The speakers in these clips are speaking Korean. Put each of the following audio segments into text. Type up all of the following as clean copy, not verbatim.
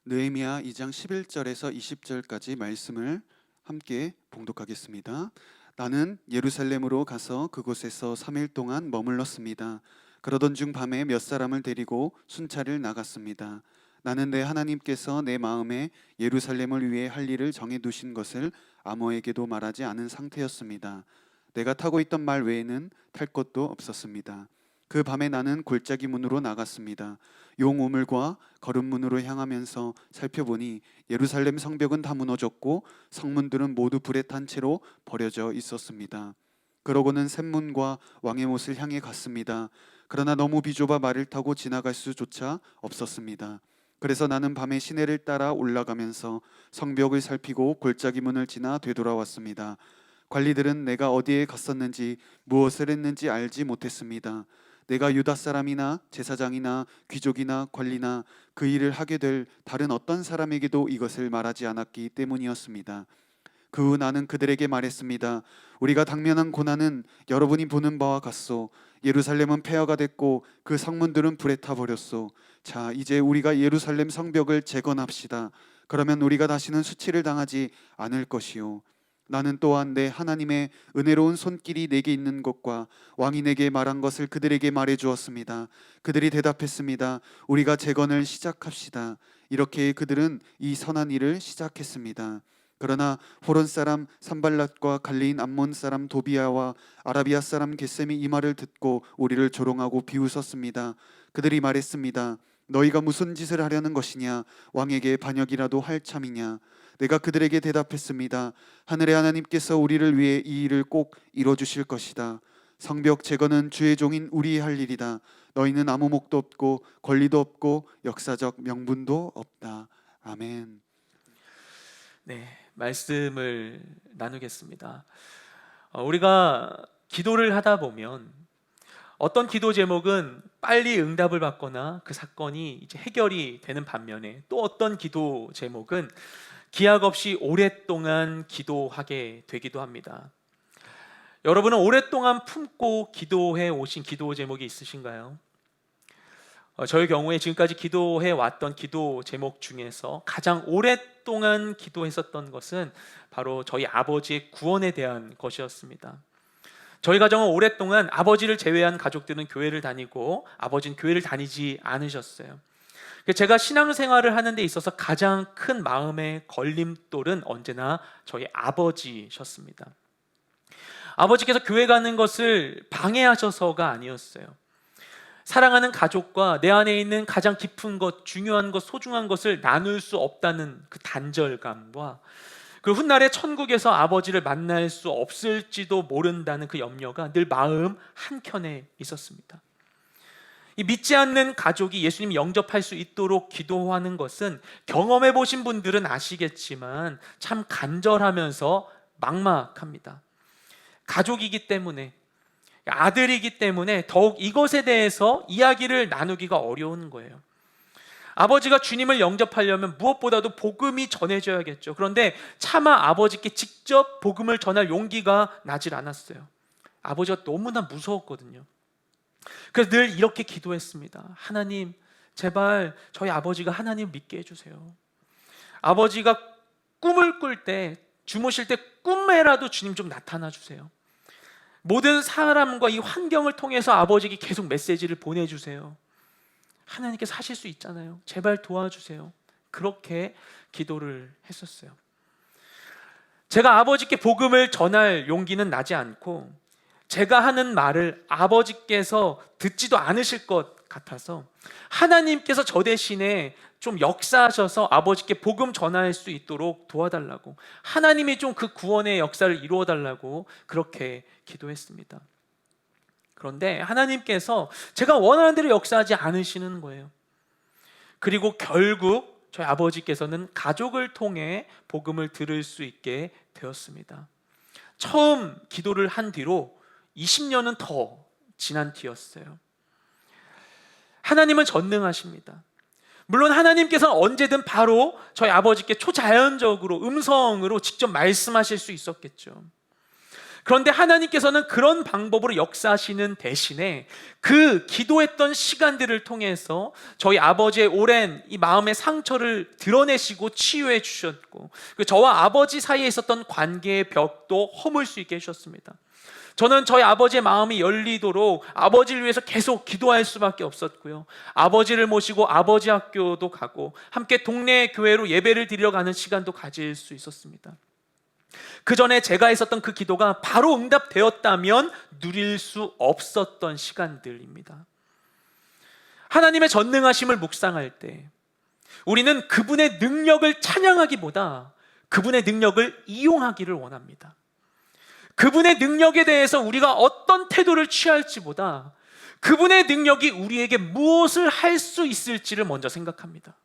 느헤미야 2장 11절에서 20절까지 말씀을 함께 봉독하겠습니다. 나는 예루살렘으로 가서 그곳에서 3일 동안 머물렀습니다. 그러던 중 밤에 몇 사람을 데리고 순찰을 나갔습니다. 나는 내 하나님께서 내 마음에 예루살렘을 위해 할 일을 정해 두신 것을 아무에게도 말하지 않은 상태였습니다. 내가 타고 있던 말 외에는 탈 것도 없었습니다. 그 밤에 나는 골짜기 문으로 나갔습니다. 용 우물과 거름문으로 향하면서 살펴보니 예루살렘 성벽은 다 무너졌고 성문들은 모두 불에 탄 채로 버려져 있었습니다. 그러고는 샘문과 왕의 못을 향해 갔습니다. 그러나 너무 비좁아 말을 타고 지나갈 수조차 없었습니다. 그래서 나는 밤에 시내를 따라 올라가면서 성벽을 살피고 골짜기 문을 지나 되돌아왔습니다. 관리들은 내가 어디에 갔었는지 무엇을 했는지 알지 못했습니다. 내가 유다 사람이나 제사장이나 귀족이나 관리나 그 일을 하게 될 다른 어떤 사람에게도 이것을 말하지 않았기 때문이었습니다. 그 후 나는 그들에게 말했습니다. 우리가 당면한 고난은 여러분이 보는 바와 같소. 예루살렘은 폐허가 됐고 그 성문들은 불에 타 버렸소. 자, 이제 우리가 예루살렘 성벽을 재건합시다. 그러면 우리가 다시는 수치를 당하지 않을 것이요. 나는 또한 내 하나님의 은혜로운 손길이 내게 있는 것과 왕이 내게 말한 것을 그들에게 말해 주었습니다. 그들이 대답했습니다. 우리가 재건을 시작합시다. 이렇게 그들은 이 선한 일을 시작했습니다. 그러나 호론 사람 산발랏과 갈레인 암몬 사람 도비아와 아라비아 사람 게셈이 이 말을 듣고 우리를 조롱하고 비웃었습니다. 그들이 말했습니다. 너희가 무슨 짓을 하려는 것이냐? 왕에게 반역이라도 할 참이냐? 내가 그들에게 대답했습니다. 하늘의 하나님께서 우리를 위해 이 일을 꼭 이뤄주실 것이다. 성벽 재건은 주의 종인 우리의 할 일이다. 너희는 아무 목도 없고 권리도 없고 역사적 명분도 없다. 아멘. 네, 말씀을 나누겠습니다. 우리가 기도를 하다 보면 어떤 기도 제목은 빨리 응답을 받거나 그 사건이 이제 해결이 되는 반면에 또 어떤 기도 제목은 기약 없이 오랫동안 기도하게 되기도 합니다. 여러분은 오랫동안 품고 기도해 오신 기도 제목이 있으신가요? 저의 경우에 지금까지 기도해 왔던 기도 제목 중에서 가장 오랫동안 기도했었던 것은 바로 저희 아버지의 구원에 대한 것이었습니다. 저희 가정은 오랫동안 아버지를 제외한 가족들은 교회를 다니고 아버지는 교회를 다니지 않으셨어요. 제가 신앙생활을 하는 데 있어서 가장 큰 마음의 걸림돌은 언제나 저희 아버지셨습니다. 아버지께서 교회 가는 것을 방해하셔서가 아니었어요. 사랑하는 가족과 내 안에 있는 가장 깊은 것, 중요한 것, 소중한 것을 나눌 수 없다는 그 단절감과 그 훗날에 천국에서 아버지를 만날 수 없을지도 모른다는 그 염려가 늘 마음 한켠에 있었습니다. 이 믿지 않는 가족이 예수님 영접할 수 있도록 기도하는 것은 경험해 보신 분들은 아시겠지만 참 간절하면서 막막합니다. 가족이기 때문에, 아들이기 때문에 더욱 이것에 대해서 이야기를 나누기가 어려운 거예요. 아버지가 주님을 영접하려면 무엇보다도 복음이 전해져야겠죠. 그런데 차마 아버지께 직접 복음을 전할 용기가 나질 않았어요. 아버지가 너무나 무서웠거든요. 그래서 늘 이렇게 기도했습니다. 하나님, 제발 저희 아버지가 하나님을 믿게 해주세요. 아버지가 꿈을 꿀 때, 주무실 때 꿈에라도 주님 좀 나타나 주세요. 모든 사람과 이 환경을 통해서 아버지에게 계속 메시지를 보내주세요. 하나님께서 하실 수 있잖아요. 제발 도와주세요. 그렇게 기도를 했었어요. 제가 아버지께 복음을 전할 용기는 나지 않고 제가 하는 말을 아버지께서 듣지도 않으실 것 같아서 하나님께서 저 대신에 좀 역사하셔서 아버지께 복음 전할 수 있도록 도와달라고, 하나님이 좀 그 구원의 역사를 이루어 달라고 그렇게 기도했습니다. 그런데 하나님께서 제가 원하는 대로 역사하지 않으시는 거예요. 그리고 결국 저희 아버지께서는 가족을 통해 복음을 들을 수 있게 되었습니다. 처음 기도를 한 뒤로 20년은 더 지난 뒤였어요. 하나님은 전능하십니다. 물론 하나님께서는 언제든 바로 저희 아버지께 초자연적으로 음성으로 직접 말씀하실 수 있었겠죠. 그런데 하나님께서는 그런 방법으로 역사하시는 대신에 그 기도했던 시간들을 통해서 저희 아버지의 오랜 이 마음의 상처를 드러내시고 치유해 주셨고, 저와 아버지 사이에 있었던 관계의 벽도 허물 수 있게 해주셨습니다. 저는 저희 아버지의 마음이 열리도록 아버지를 위해서 계속 기도할 수밖에 없었고요. 아버지를 모시고 아버지 학교도 가고 함께 동네 교회로 예배를 드리러 가는 시간도 가질 수 있었습니다. 그 전에 제가 했었던 그 기도가 바로 응답되었다면 누릴 수 없었던 시간들입니다. 하나님의 전능하심을 묵상할 때 우리는 그분의 능력을 찬양하기보다 그분의 능력을 이용하기를 원합니다. 그분의 능력에 대해서 우리가 어떤 태도를 취할지보다 그분의 능력이 우리에게 무엇을 할 수 있을지를 먼저 생각합니다.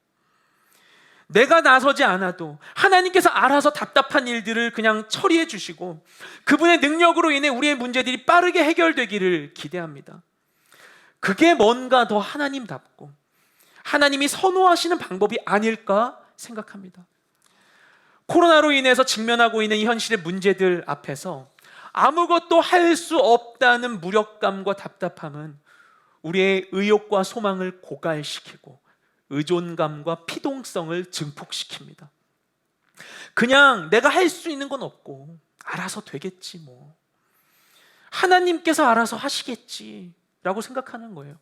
내가 나서지 않아도 하나님께서 알아서 답답한 일들을 그냥 처리해 주시고 그분의 능력으로 인해 우리의 문제들이 빠르게 해결되기를 기대합니다. 그게 뭔가 더 하나님답고 하나님이 선호하시는 방법이 아닐까 생각합니다. 코로나로 인해서 직면하고 있는 이 현실의 문제들 앞에서 아무것도 할 수 없다는 무력감과 답답함은 우리의 의욕과 소망을 고갈시키고 의존감과 피동성을 증폭시킵니다. 그냥 내가 할 수 있는 건 없고 알아서 되겠지 뭐, 하나님께서 알아서 하시겠지 라고 생각하는 거예요.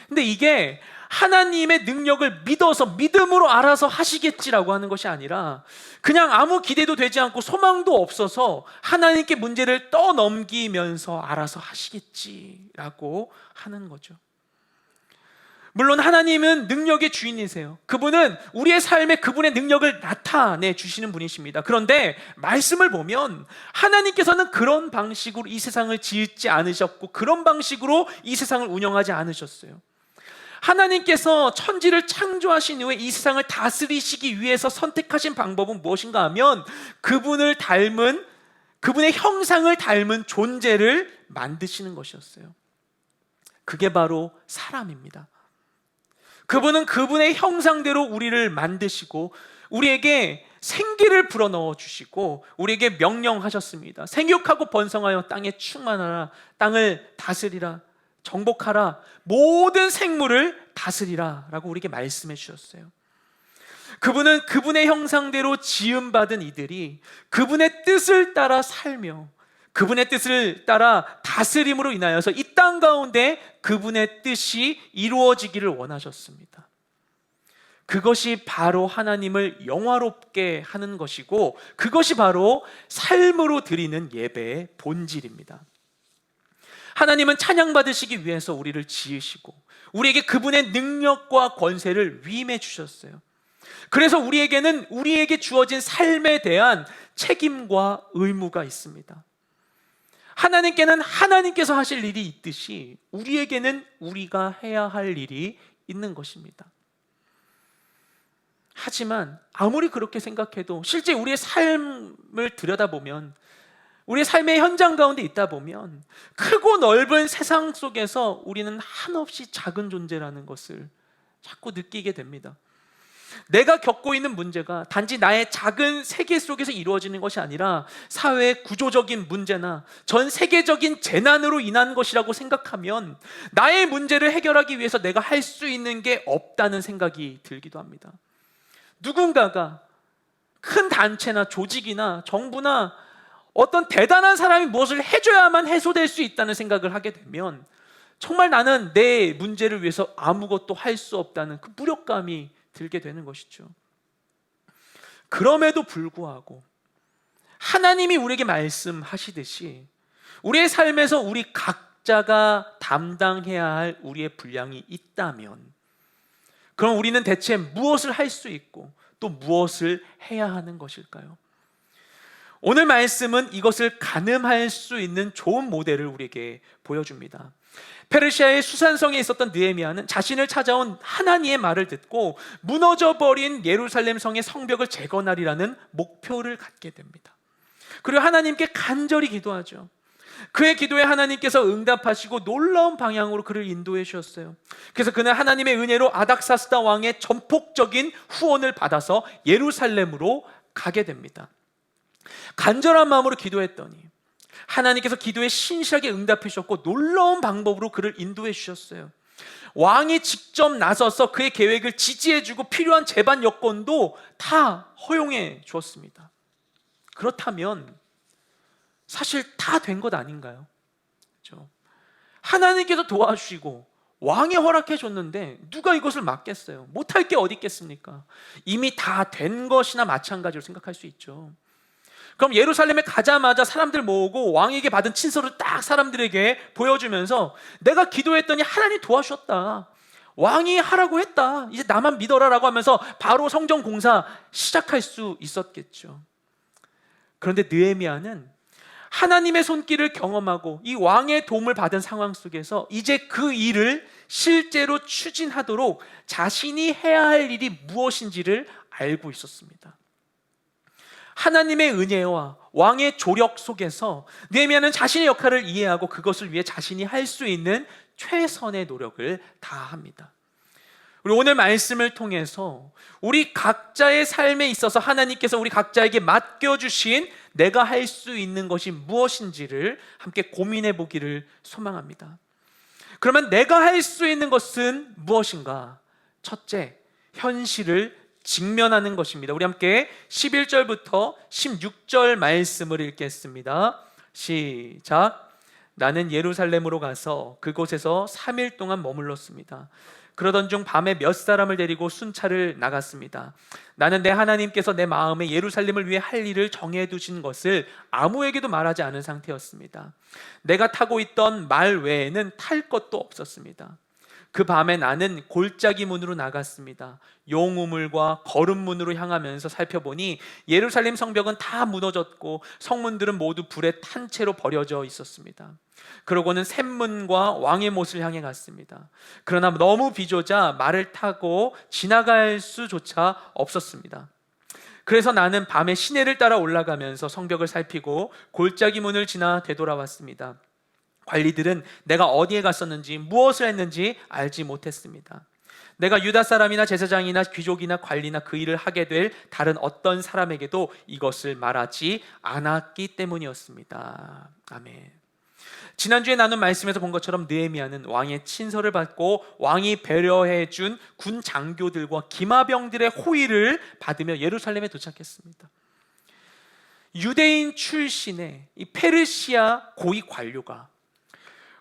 근데 이게 하나님의 능력을 믿어서 믿음으로 알아서 하시겠지라고 하는 것이 아니라 그냥 아무 기대도 되지 않고 소망도 없어서 하나님께 문제를 떠넘기면서 알아서 하시겠지라고 하는 거죠. 물론 하나님은 능력의 주인이세요. 그분은 우리의 삶에 그분의 능력을 나타내 주시는 분이십니다. 그런데 말씀을 보면 하나님께서는 그런 방식으로 이 세상을 지으지 않으셨고 그런 방식으로 이 세상을 운영하지 않으셨어요. 하나님께서 천지를 창조하신 이후에 이 세상을 다스리시기 위해서 선택하신 방법은 무엇인가 하면 그분을 닮은, 그분의 형상을 닮은 존재를 만드시는 것이었어요. 그게 바로 사람입니다. 그분은 그분의 형상대로 우리를 만드시고 우리에게 생기를 불어넣어 주시고 우리에게 명령하셨습니다. 생육하고 번성하여 땅에 충만하라, 땅을 다스리라, 정복하라, 모든 생물을 다스리라 라고 우리에게 말씀해 주셨어요. 그분은 그분의 형상대로 지음받은 이들이 그분의 뜻을 따라 살며 그분의 뜻을 따라 다스림으로 인하여서 이 땅 가운데 그분의 뜻이 이루어지기를 원하셨습니다. 그것이 바로 하나님을 영화롭게 하는 것이고 그것이 바로 삶으로 드리는 예배의 본질입니다. 하나님은 찬양받으시기 위해서 우리를 지으시고 우리에게 그분의 능력과 권세를 위임해 주셨어요. 그래서 우리에게는 우리에게 주어진 삶에 대한 책임과 의무가 있습니다. 하나님께는 하나님께서 하실 일이 있듯이 우리에게는 우리가 해야 할 일이 있는 것입니다. 하지만 아무리 그렇게 생각해도 실제 우리의 삶을 들여다보면, 우리의 삶의 현장 가운데 있다 보면 크고 넓은 세상 속에서 우리는 한없이 작은 존재라는 것을 자꾸 느끼게 됩니다. 내가 겪고 있는 문제가 단지 나의 작은 세계 속에서 이루어지는 것이 아니라 사회의 구조적인 문제나 전 세계적인 재난으로 인한 것이라고 생각하면 나의 문제를 해결하기 위해서 내가 할 수 있는 게 없다는 생각이 들기도 합니다. 누군가가 큰 단체나 조직이나 정부나 어떤 대단한 사람이 무엇을 해줘야만 해소될 수 있다는 생각을 하게 되면 정말 나는 내 문제를 위해서 아무것도 할 수 없다는 그 무력감이 들게 되는 것이죠. 그럼에도 불구하고 하나님이 우리에게 말씀하시듯이 우리의 삶에서 우리 각자가 담당해야 할 우리의 분량이 있다면 그럼 우리는 대체 무엇을 할 수 있고 또 무엇을 해야 하는 것일까요? 오늘 말씀은 이것을 가늠할 수 있는 좋은 모델을 우리에게 보여줍니다. 페르시아의 수산성에 있었던 느헤미야는 자신을 찾아온 하나님의 말을 듣고 무너져버린 예루살렘 성의 성벽을 재건하리라는 목표를 갖게 됩니다. 그리고 하나님께 간절히 기도하죠. 그의 기도에 하나님께서 응답하시고 놀라운 방향으로 그를 인도해 주셨어요. 그래서 그는 하나님의 은혜로 아닥사스다 왕의 전폭적인 후원을 받아서 예루살렘으로 가게 됩니다. 간절한 마음으로 기도했더니 하나님께서 기도에 신실하게 응답해 주셨고 놀라운 방법으로 그를 인도해 주셨어요. 왕이 직접 나서서 그의 계획을 지지해 주고 필요한 재반 여건도 다 허용해 주었습니다. 그렇다면 사실 다 된 것 아닌가요? 그렇죠? 하나님께서 도와주시고 왕이 허락해 줬는데 누가 이것을 막겠어요? 못할 게 어디 있겠습니까? 이미 다 된 것이나 마찬가지로 생각할 수 있죠. 그럼 예루살렘에 가자마자 사람들 모으고 왕에게 받은 친서를 딱 사람들에게 보여주면서 내가 기도했더니 하나님 도와주셨다, 왕이 하라고 했다, 이제 나만 믿어라 라고 하면서 바로 성전 공사 시작할 수 있었겠죠. 그런데 느헤미야는 하나님의 손길을 경험하고 이 왕의 도움을 받은 상황 속에서 이제 그 일을 실제로 추진하도록 자신이 해야 할 일이 무엇인지를 알고 있었습니다. 하나님의 은혜와 왕의 조력 속에서 느헤미야는 자신의 역할을 이해하고 그것을 위해 자신이 할 수 있는 최선의 노력을 다합니다. 우리 오늘 말씀을 통해서 우리 각자의 삶에 있어서 하나님께서 우리 각자에게 맡겨주신 내가 할 수 있는 것이 무엇인지를 함께 고민해 보기를 소망합니다. 그러면 내가 할 수 있는 것은 무엇인가? 첫째, 현실을 직면하는 것입니다. 우리 함께 11절부터 16절 말씀을 읽겠습니다. 시작. 나는 예루살렘으로 가서 그곳에서 3일 동안 머물렀습니다. 그러던 중 밤에 몇 사람을 데리고 순찰을 나갔습니다. 나는 내 하나님께서 내 마음에 예루살렘을 위해 할 일을 정해두신 것을 아무에게도 말하지 않은 상태였습니다. 내가 타고 있던 말 외에는 탈 것도 없었습니다. 그 밤에 나는 골짜기 문으로 나갔습니다. 용우물과 거름문으로 향하면서 살펴보니 예루살렘 성벽은 다 무너졌고 성문들은 모두 불에 탄 채로 버려져 있었습니다. 그러고는 샘문과 왕의 못을 향해 갔습니다. 그러나 너무 비좁아 말을 타고 지나갈 수조차 없었습니다. 그래서 나는 밤에 시내를 따라 올라가면서 성벽을 살피고 골짜기 문을 지나 되돌아왔습니다. 관리들은 내가 어디에 갔었는지 무엇을 했는지 알지 못했습니다. 내가 유다 사람이나 제사장이나 귀족이나 관리나 그 일을 하게 될 다른 어떤 사람에게도 이것을 말하지 않았기 때문이었습니다. 아멘. 지난주에 나눈 말씀에서 본 것처럼 느헤미야는 왕의 친서를 받고 왕이 배려해 준 군 장교들과 기마병들의 호의를 받으며 예루살렘에 도착했습니다. 유대인 출신의 이 페르시아 고위 관료가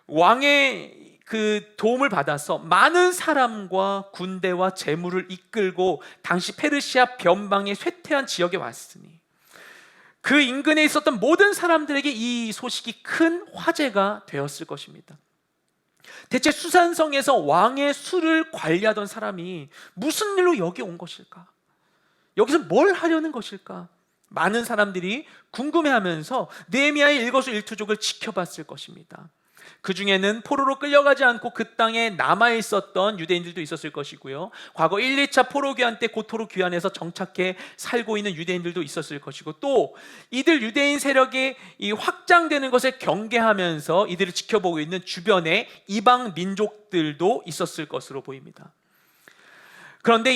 왕의 그 도움을 받아서 많은 사람과 군대와 재물을 이끌고 당시 페르시아 변방의 쇠퇴한 지역에 왔으니 그 인근에 있었던 모든 사람들에게 이 소식이 큰 화제가 되었을 것입니다. 대체 수산성에서 왕의 술을 관리하던 사람이 무슨 일로 여기 온 것일까? 여기서 뭘 하려는 것일까? 많은 사람들이 궁금해하면서 느헤미야의 일거수일투족을 지켜봤을 것입니다. 그 중에는 포로로 끌려가지 않고 그 땅에 남아있었던 유대인들도 있었을 것이고요, 과거 1, 2차 포로 귀환 때 고토로 귀환해서 정착해 살고 있는 유대인들도 있었을 것이고, 또 이들 유대인 세력이 이 확장되는 것을 경계하면서 이들을 지켜보고 있는 주변의 이방 민족들도 있었을 것으로 보입니다. 그런데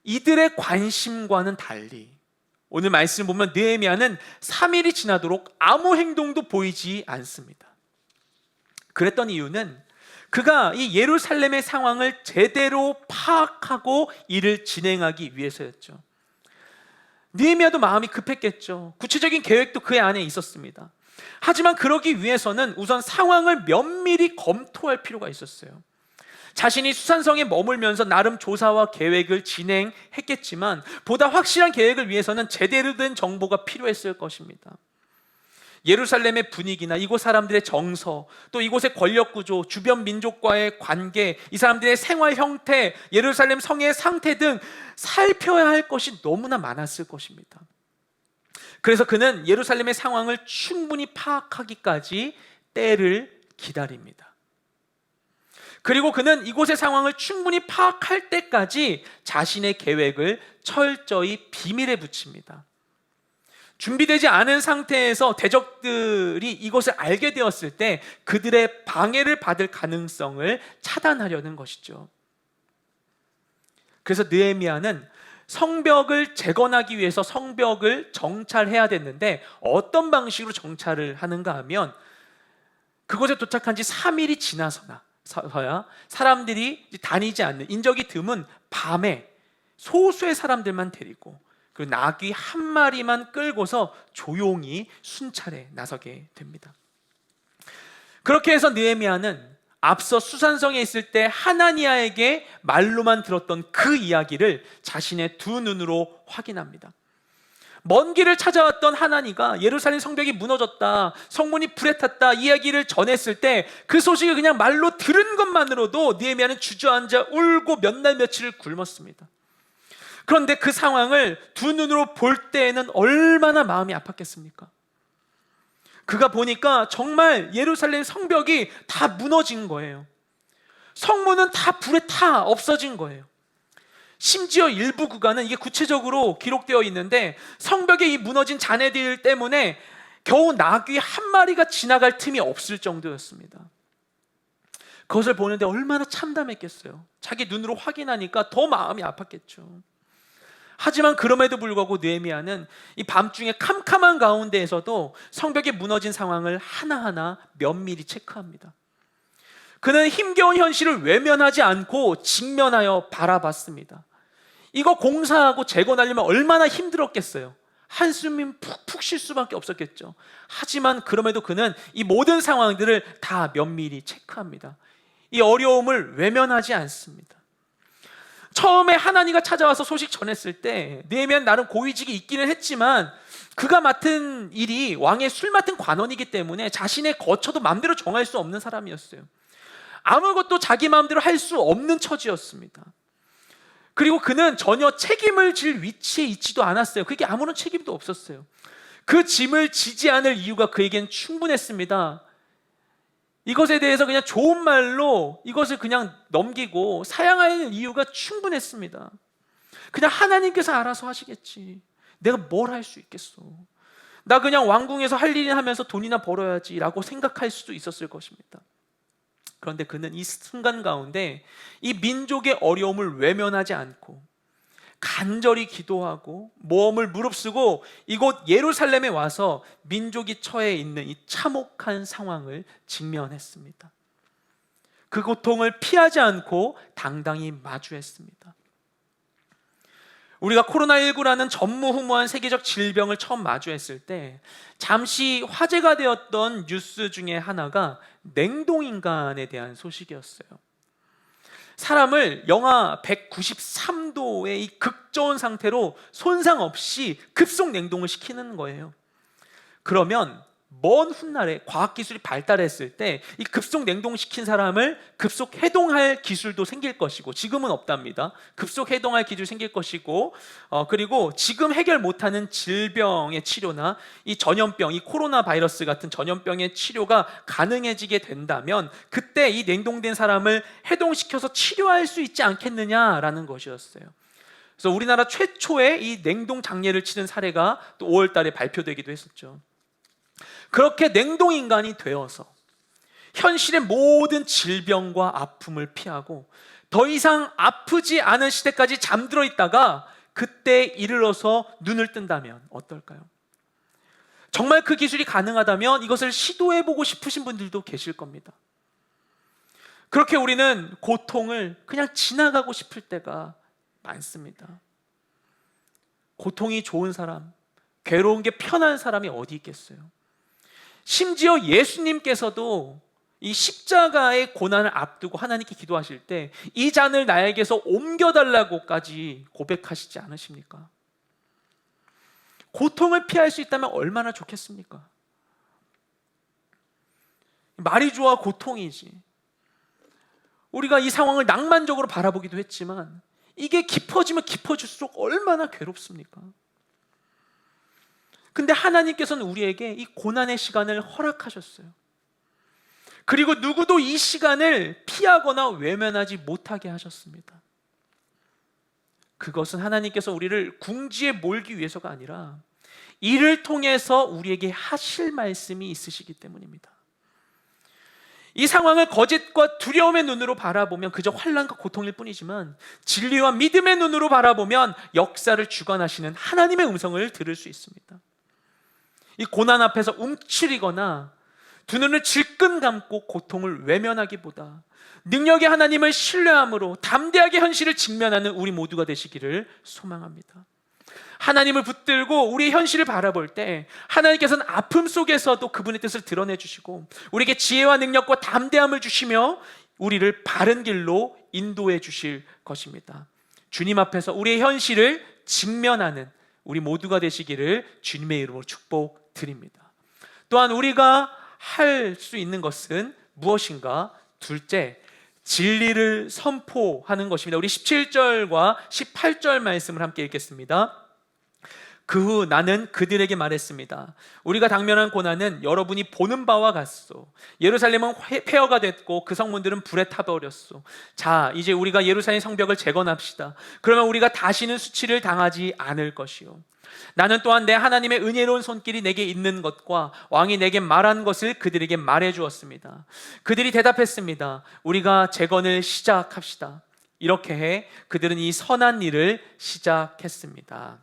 이들의 관심과는 달리 오늘 말씀 보면 느헤미야는 3일이 지나도록 아무 행동도 보이지 않습니다. 그랬던 이유는 그가 이 예루살렘의 상황을 제대로 파악하고 이를 진행하기 위해서였죠. 느헤미야도 마음이 급했겠죠. 구체적인 계획도 그 안에 있었습니다. 하지만 그러기 위해서는 우선 상황을 면밀히 검토할 필요가 있었어요. 자신이 수산성에 머물면서 나름 조사와 계획을 진행했겠지만 보다 확실한 계획을 위해서는 제대로 된 정보가 필요했을 것입니다. 예루살렘의 분위기나 이곳 사람들의 정서, 또 이곳의 권력 구조, 주변 민족과의 관계, 이 사람들의 생활 형태, 예루살렘 성의 상태 등 살펴야 할 것이 너무나 많았을 것입니다. 그래서 그는 예루살렘의 상황을 충분히 파악하기까지 때를 기다립니다. 그리고 그는 이곳의 상황을 충분히 파악할 때까지 자신의 계획을 철저히 비밀에 붙입니다. 준비되지 않은 상태에서 대적들이 이것을 알게 되었을 때 그들의 방해를 받을 가능성을 차단하려는 것이죠. 그래서 느헤미야는 성벽을 재건하기 위해서 성벽을 정찰해야 됐는데 어떤 방식으로 정찰을 하는가 하면 그곳에 도착한 지 3일이 지나서야 사람들이 다니지 않는 인적이 드문 밤에 소수의 사람들만 데리고 그리고 나귀 한 마리만 끌고서 조용히 순찰에 나서게 됩니다. 그렇게 해서 느헤미야는 앞서 수산성에 있을 때 하나니아에게 말로만 들었던 그 이야기를 자신의 두 눈으로 확인합니다. 먼 길을 찾아왔던 하나니가 예루살렘 성벽이 무너졌다, 성문이 불에 탔다 이야기를 전했을 때 그 소식을 그냥 말로 들은 것만으로도 느헤미야는 주저앉아 울고 몇 날 며칠을 굶었습니다. 그런데 그 상황을 두 눈으로 볼 때에는 얼마나 마음이 아팠겠습니까? 그가 보니까 정말 예루살렘 성벽이 다 무너진 거예요. 성문은 다 불에 타 없어진 거예요. 심지어 일부 구간은 이게 구체적으로 기록되어 있는데 성벽의 이 무너진 잔해들 때문에 겨우 나귀 한 마리가 지나갈 틈이 없을 정도였습니다. 그것을 보는데 얼마나 참담했겠어요. 자기 눈으로 확인하니까 더 마음이 아팠겠죠. 하지만 그럼에도 불구하고 느헤미야는 이 밤중에 캄캄한 가운데에서도 성벽이 무너진 상황을 하나하나 면밀히 체크합니다. 그는 힘겨운 현실을 외면하지 않고 직면하여 바라봤습니다. 이거 공사하고 재건하려면 얼마나 힘들었겠어요. 한숨이 푹푹 쉴 수밖에 없었겠죠. 하지만 그럼에도 그는 이 모든 상황들을 다 면밀히 체크합니다. 이 어려움을 외면하지 않습니다. 처음에 하나니가 찾아와서 소식 전했을 때 느헤미야는 나름 고위직이 있기는 했지만 그가 맡은 일이 왕의 술 맡은 관원이기 때문에 자신의 거처도 마음대로 정할 수 없는 사람이었어요. 아무것도 자기 마음대로 할 수 없는 처지였습니다. 그리고 그는 전혀 책임을 질 위치에 있지도 않았어요. 그게 아무런 책임도 없었어요. 그 짐을 지지 않을 이유가 그에겐 충분했습니다. 이것에 대해서 그냥 좋은 말로 이것을 그냥 넘기고 사양할 이유가 충분했습니다. 그냥 하나님께서 알아서 하시겠지. 내가 뭘 할 수 있겠어. 나 그냥 왕궁에서 할 일이나 하면서 돈이나 벌어야지 라고 생각할 수도 있었을 것입니다. 그런데 그는 이 순간 가운데 이 민족의 어려움을 외면하지 않고 간절히 기도하고 모험을 무릅쓰고 이곳 예루살렘에 와서 민족이 처해 있는 이 참혹한 상황을 직면했습니다. 그 고통을 피하지 않고 당당히 마주했습니다. 우리가 코로나19라는 전무후무한 세계적 질병을 처음 마주했을 때 잠시 화제가 되었던 뉴스 중에 하나가 냉동인간에 대한 소식이었어요. 사람을 영하 193도의 이 극저온 상태로 손상 없이 급속 냉동을 시키는 거예요. 그러면 먼 훗날에 과학기술이 발달했을 때 이 급속 냉동시킨 사람을 급속 해동할 기술도 생길 것이고, 지금은 없답니다. 급속 해동할 기술이 생길 것이고, 그리고 지금 해결 못하는 질병의 치료나 이 전염병, 이 코로나 바이러스 같은 전염병의 치료가 가능해지게 된다면 그때 이 냉동된 사람을 해동시켜서 치료할 수 있지 않겠느냐라는 것이었어요. 그래서 우리나라 최초의 이 냉동 장례를 치른 사례가 또 5월 달에 발표되기도 했었죠. 그렇게 냉동인간이 되어서 현실의 모든 질병과 아픔을 피하고 더 이상 아프지 않은 시대까지 잠들어 있다가 그때 이르러서 눈을 뜬다면 어떨까요? 정말 그 기술이 가능하다면 이것을 시도해보고 싶으신 분들도 계실 겁니다. 그렇게 우리는 고통을 그냥 지나가고 싶을 때가 많습니다. 고통이 좋은 사람, 괴로운 게 편한 사람이 어디 있겠어요? 심지어 예수님께서도 이 십자가의 고난을 앞두고 하나님께 기도하실 때 이 잔을 나에게서 옮겨달라고까지 고백하시지 않으십니까? 고통을 피할 수 있다면 얼마나 좋겠습니까? 말이 좋아 고통이지. 우리가 이 상황을 낭만적으로 바라보기도 했지만 이게 깊어지면 깊어질수록 얼마나 괴롭습니까? 근데 하나님께서는 우리에게 이 고난의 시간을 허락하셨어요. 그리고 누구도 이 시간을 피하거나 외면하지 못하게 하셨습니다. 그것은 하나님께서 우리를 궁지에 몰기 위해서가 아니라 이를 통해서 우리에게 하실 말씀이 있으시기 때문입니다. 이 상황을 거짓과 두려움의 눈으로 바라보면 그저 환난과 고통일 뿐이지만, 진리와 믿음의 눈으로 바라보면 역사를 주관하시는 하나님의 음성을 들을 수 있습니다. 이 고난 앞에서 움츠리거나 두 눈을 질끈 감고 고통을 외면하기보다 능력의 하나님을 신뢰함으로 담대하게 현실을 직면하는 우리 모두가 되시기를 소망합니다. 하나님을 붙들고 우리의 현실을 바라볼 때 하나님께서는 아픔 속에서도 그분의 뜻을 드러내 주시고 우리에게 지혜와 능력과 담대함을 주시며 우리를 바른 길로 인도해 주실 것입니다. 주님 앞에서 우리의 현실을 직면하는 우리 모두가 되시기를 주님의 이름으로 축복드립니다. 또한 우리가 할 수 있는 것은 무엇인가? 둘째, 진리를 선포하는 것입니다. 우리 17절과 18절 말씀을 함께 읽겠습니다. 그 후 나는 그들에게 말했습니다. 우리가 당면한 고난은 여러분이 보는 바와 같소. 예루살렘은 폐허가 됐고 그 성문들은 불에 타버렸소. 자, 이제 우리가 예루살렘 성벽을 재건합시다. 그러면 우리가 다시는 수치를 당하지 않을 것이요. 나는 또한 내 하나님의 은혜로운 손길이 내게 있는 것과 왕이 내게 말한 것을 그들에게 말해 주었습니다. 그들이 대답했습니다. 우리가 재건을 시작합시다. 이렇게 해 그들은 이 선한 일을 시작했습니다.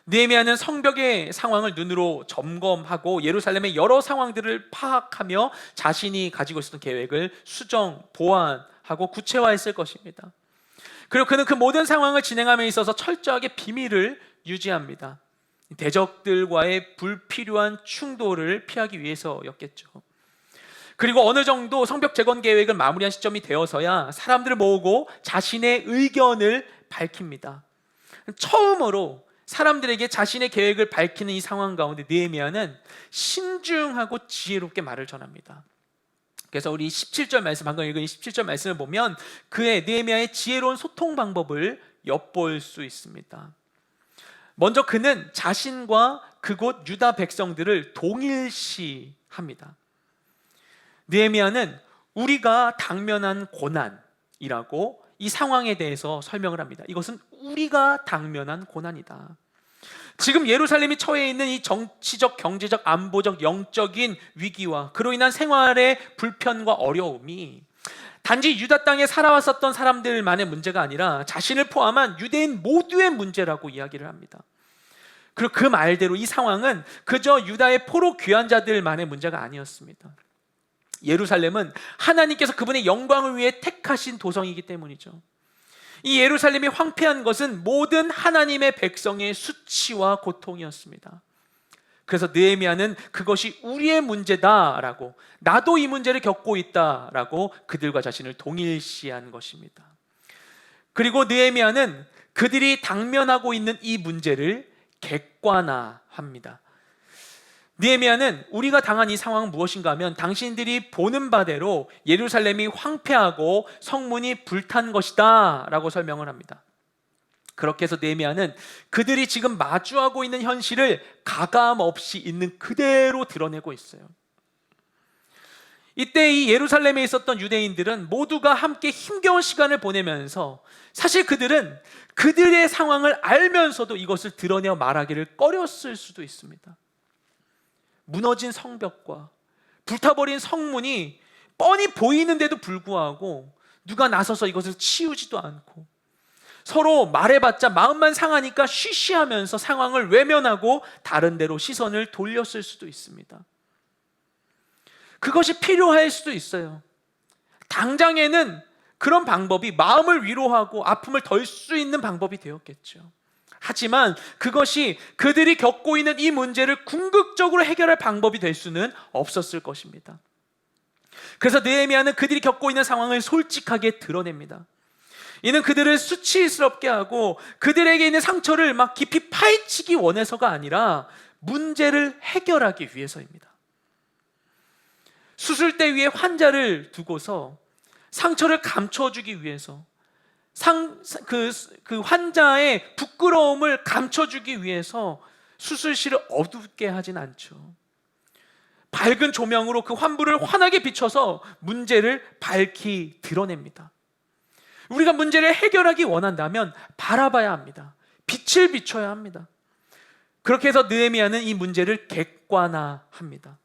느헤미야는 성벽의 상황을 눈으로 점검하고 예루살렘의 여러 상황들을 파악하며 자신이 가지고 있었던 계획을 수정, 보완하고 구체화했을 것입니다. 그리고 그는 그 모든 상황을 진행함에 있어서 철저하게 비밀을 유지합니다. 대적들과의 불필요한 충돌을 피하기 위해서였겠죠. 그리고 어느 정도 성벽 재건 계획을 마무리한 시점이 되어서야 사람들을 모으고 자신의 의견을 밝힙니다. 처음으로 사람들에게 자신의 계획을 밝히는 이 상황 가운데 느헤미야는 신중하고 지혜롭게 말을 전합니다. 그래서 우리 17절 말씀, 방금 읽은 17절 말씀을 보면 그의 느헤미야의 지혜로운 소통 방법을 엿볼 수 있습니다. 먼저 그는 자신과 그곳 유다 백성들을 동일시합니다. 느헤미야는 우리가 당면한 고난이라고 이 상황에 대해서 설명을 합니다. 이것은 우리가 당면한 고난이다. 지금 예루살렘이 처해 있는 이 정치적, 경제적, 안보적, 영적인 위기와 그로 인한 생활의 불편과 어려움이 단지 유다 땅에 살아왔었던 사람들만의 문제가 아니라 자신을 포함한 유대인 모두의 문제라고 이야기를 합니다. 그리고 그 말대로 이 상황은 그저 유다의 포로 귀환 자들만의 문제가 아니었습니다. 예루살렘은 하나님께서 그분의 영광을 위해 택하신 도성이기 때문이죠. 이 예루살렘이 황폐한 것은 모든 하나님의 백성의 수치와 고통이었습니다. 그래서 느헤미야는 그것이 우리의 문제다라고, 나도 이 문제를 겪고 있다라고 그들과 자신을 동일시한 것입니다. 그리고 느헤미야는 그들이 당면하고 있는 이 문제를 객관화합니다. 느헤미야는 우리가 당한 이 상황은 무엇인가 하면 당신들이 보는 바대로 예루살렘이 황폐하고 성문이 불탄 것이다 라고 설명을 합니다. 그렇게 해서 느헤미야는 그들이 지금 마주하고 있는 현실을 가감 없이 있는 그대로 드러내고 있어요. 이때 이 예루살렘에 있었던 유대인들은 모두가 함께 힘겨운 시간을 보내면서 사실 그들은 그들의 상황을 알면서도 이것을 드러내어 말하기를 꺼렸을 수도 있습니다. 무너진 성벽과 불타버린 성문이 뻔히 보이는데도 불구하고 누가 나서서 이것을 치우지도 않고 서로 말해봤자 마음만 상하니까 쉬쉬하면서 상황을 외면하고 다른 데로 시선을 돌렸을 수도 있습니다. 그것이 필요할 수도 있어요. 당장에는 그런 방법이 마음을 위로하고 아픔을 덜 수 있는 방법이 되었겠죠. 하지만 그것이 그들이 겪고 있는 이 문제를 궁극적으로 해결할 방법이 될 수는 없었을 것입니다. 그래서 느헤미야는 그들이 겪고 있는 상황을 솔직하게 드러냅니다. 이는 그들을 수치스럽게 하고 그들에게 있는 상처를 막 깊이 파헤치기 원해서가 아니라 문제를 해결하기 위해서입니다. 수술대 위에 환자를 두고서 상처를 감춰주기 위해서 그 환자의 부끄러움을 감춰주기 위해서 수술실을 어둡게 하진 않죠. 밝은 조명으로 그 환부를 환하게 비춰서 문제를 밝히 드러냅니다. 우리가 문제를 해결하기 원한다면 바라봐야 합니다. 빛을 비춰야 합니다. 그렇게 해서 느헤미야는 이 문제를 객관화합니다.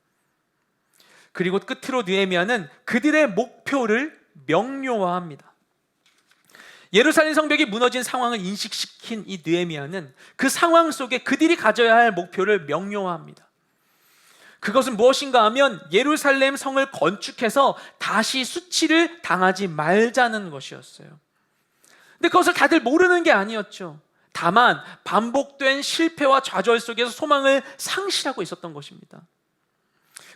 그리고 끝으로 느헤미야는 그들의 목표를 명료화합니다. 예루살렘 성벽이 무너진 상황을 인식시킨 이 느헤미야는 그 상황 속에 그들이 가져야 할 목표를 명료화합니다. 그것은 무엇인가 하면 예루살렘 성을 건축해서 다시 수치를 당하지 말자는 것이었어요. 근데 그것을 다들 모르는 게 아니었죠. 다만 반복된 실패와 좌절 속에서 소망을 상실하고 있었던 것입니다.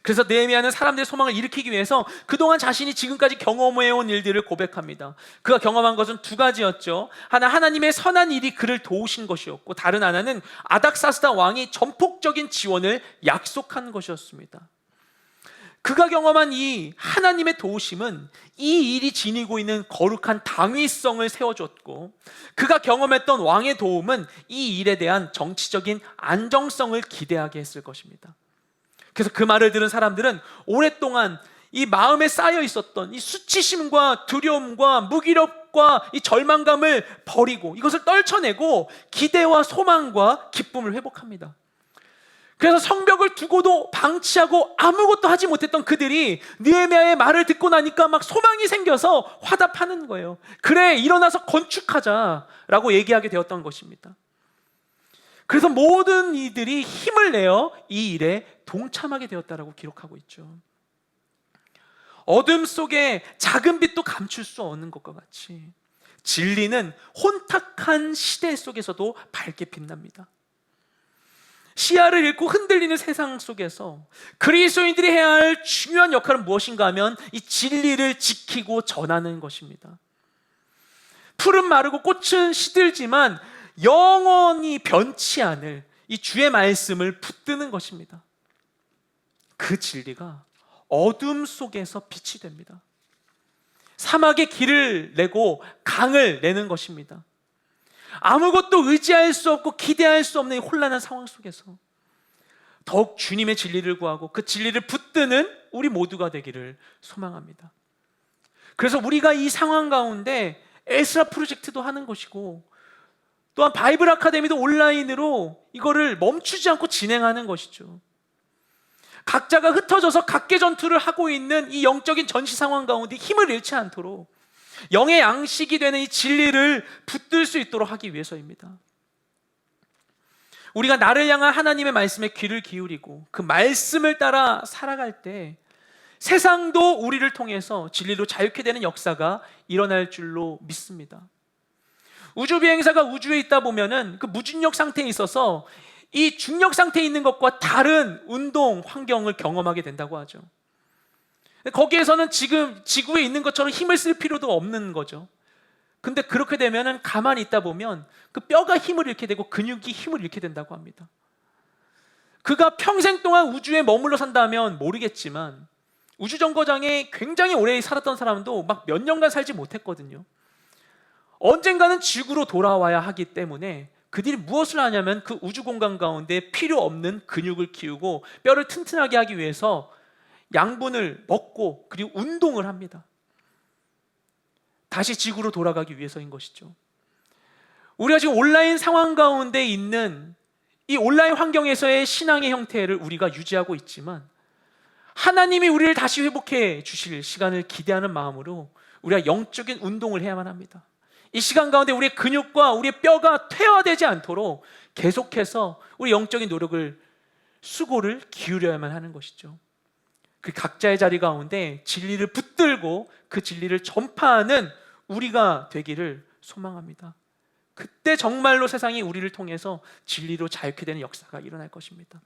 그래서 느헤미야는 사람들의 소망을 일으키기 위해서 그동안 자신이 지금까지 경험해온 일들을 고백합니다. 그가 경험한 것은 두 가지였죠. 하나, 하나님의 선한 일이 그를 도우신 것이었고, 다른 하나는 아닥사스다 왕이 전폭적인 지원을 약속한 것이었습니다. 그가 경험한 이 하나님의 도우심은 이 일이 지니고 있는 거룩한 당위성을 세워줬고, 그가 경험했던 왕의 도움은 이 일에 대한 정치적인 안정성을 기대하게 했을 것입니다. 그래서 그 말을 들은 사람들은 오랫동안 이 마음에 쌓여 있었던 이 수치심과 두려움과 무기력과 이 절망감을 버리고 이것을 떨쳐내고 기대와 소망과 기쁨을 회복합니다. 그래서 성벽을 두고도 방치하고 아무것도 하지 못했던 그들이 느헤미야의 말을 듣고 나니까 막 소망이 생겨서 화답하는 거예요. 그래, 일어나서 건축하자라고 얘기하게 되었던 것입니다. 그래서 모든 이들이 힘을 내어 이 일에 동참하게 되었다라고 기록하고 있죠. 어둠 속에 작은 빛도 감출 수 없는 것과 같이 진리는 혼탁한 시대 속에서도 밝게 빛납니다. 시야를 잃고 흔들리는 세상 속에서 그리스도인들이 해야 할 중요한 역할은 무엇인가 하면 이 진리를 지키고 전하는 것입니다. 풀은 마르고 꽃은 시들지만 영원히 변치 않을 이 주의 말씀을 붙드는 것입니다. 그 진리가 어둠 속에서 빛이 됩니다. 사막에 길을 내고 강을 내는 것입니다. 아무것도 의지할 수 없고 기대할 수 없는 이 혼란한 상황 속에서 더욱 주님의 진리를 구하고 그 진리를 붙드는 우리 모두가 되기를 소망합니다. 그래서 우리가 이 상황 가운데 에스라 프로젝트도 하는 것이고, 또한 바이블 아카데미도 온라인으로 이거를 멈추지 않고 진행하는 것이죠. 각자가 흩어져서 각계 전투를 하고 있는 이 영적인 전시 상황 가운데 힘을 잃지 않도록 영의 양식이 되는 이 진리를 붙들 수 있도록 하기 위해서입니다. 우리가 나를 향한 하나님의 말씀에 귀를 기울이고 그 말씀을 따라 살아갈 때 세상도 우리를 통해서 진리로 자유케 되는 역사가 일어날 줄로 믿습니다. 우주 비행사가 우주에 있다 보면은 그 무중력 상태에 있어서 이 중력 상태에 있는 것과 다른 운동 환경을 경험하게 된다고 하죠. 거기에서는 지금 지구에 있는 것처럼 힘을 쓸 필요도 없는 거죠. 근데 그렇게 되면은 가만히 있다 보면 그 뼈가 힘을 잃게 되고 근육이 힘을 잃게 된다고 합니다. 그가 평생 동안 우주에 머물러 산다면 모르겠지만 우주정거장에 굉장히 오래 살았던 사람도 막 몇 년간 살지 못했거든요. 언젠가는 지구로 돌아와야 하기 때문에 그들이 무엇을 하냐면 그 우주 공간 가운데 필요 없는 근육을 키우고 뼈를 튼튼하게 하기 위해서 양분을 먹고 그리고 운동을 합니다. 다시 지구로 돌아가기 위해서인 것이죠. 우리가 지금 온라인 상황 가운데 있는 이 온라인 환경에서의 신앙의 형태를 우리가 유지하고 있지만 하나님이 우리를 다시 회복해 주실 시간을 기대하는 마음으로 우리가 영적인 운동을 해야만 합니다. 이 시간 가운데 우리의 근육과 우리의 뼈가 퇴화되지 않도록 계속해서 우리 영적인 노력을 수고를 기울여야만 하는 것이죠. 그 각자의 자리 가운데 진리를 붙들고 그 진리를 전파하는 우리가 되기를 소망합니다. 그때 정말로 세상이 우리를 통해서 진리로 자유케 되는 역사가 일어날 것입니다.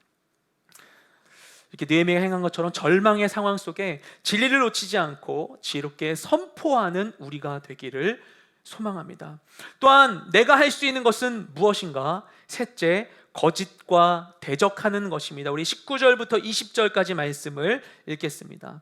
이렇게 느헤미야가 행한 것처럼 절망의 상황 속에 진리를 놓치지 않고 지혜롭게 선포하는 우리가 되기를 소망합니다. 또한 내가 할 수 있는 것은 무엇인가? 셋째, 거짓과 대적하는 것입니다. 우리 19절부터 20절까지 말씀을 읽겠습니다.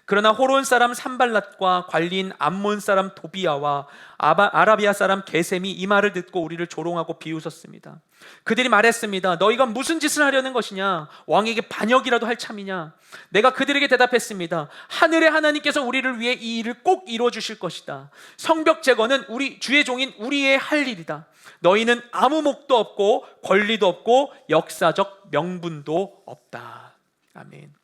그러나 호론 사람 산발랏과 관리인 암몬 사람 도비야와 아라비아 사람 게셈이 이 말을 듣고 우리를 조롱하고 비웃었습니다. 그들이 말했습니다. 너희가 무슨 짓을 하려는 것이냐? 왕에게 반역이라도 할 참이냐? 내가 그들에게 대답했습니다. 하늘의 하나님께서 우리를 위해 이 일을 꼭 이루어 주실 것이다. 성벽 제거는 우리 주의 종인 우리의 할 일이다. 너희는 아무 목도 없고 권리도 없고 역사적 명분도 없다. 아멘.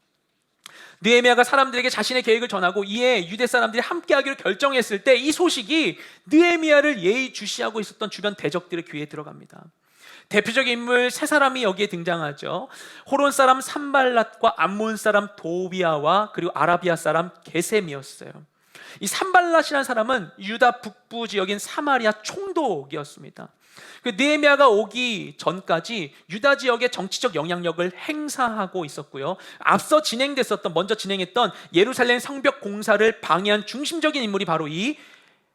느헤미야가 사람들에게 자신의 계획을 전하고 이에 유대 사람들이 함께하기로 결정했을 때 이 소식이 느헤미야를 예의주시하고 있었던 주변 대적들의 귀에 들어갑니다. 대표적인 인물 세 사람이 여기에 등장하죠. 호론 사람 산발랏과 암몬 사람 도비아와 그리고 아라비아 사람 게셈이었어요. 이 산발랏이라는 사람은 유다 북부 지역인 사마리아 총독이었습니다. 그 느헤미야가 오기 전까지 유다 지역의 정치적 영향력을 행사하고 있었고요. 앞서 먼저 진행했던 예루살렘 성벽 공사를 방해한 중심적인 인물이 바로 이